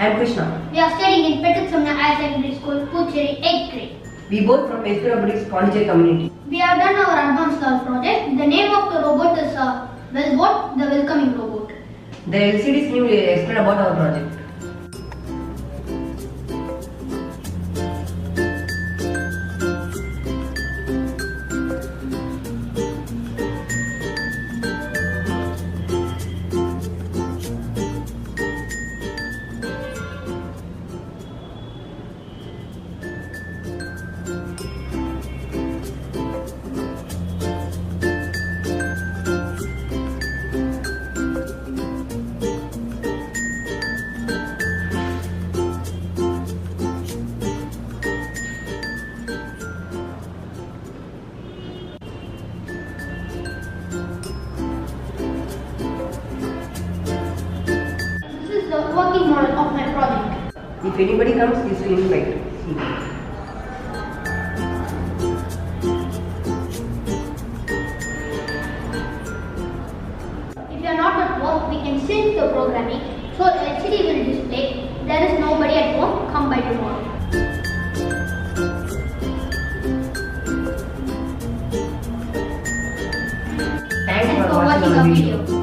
am Krishna. We are studying in Puducherry Higher Secondary School, Puducherry 8th grade. We both from SP Robotics Puducherry community. We have done our advanced level project. The name of the robot is Wel Bot, the welcoming robot. The LCD screen will explain about our project. The working model of my project. If anybody comes, please invite. If you are not at work, we can sync the programming. So the LCD will display, there is nobody at home, come by tomorrow. Thanks for watching our our video. video.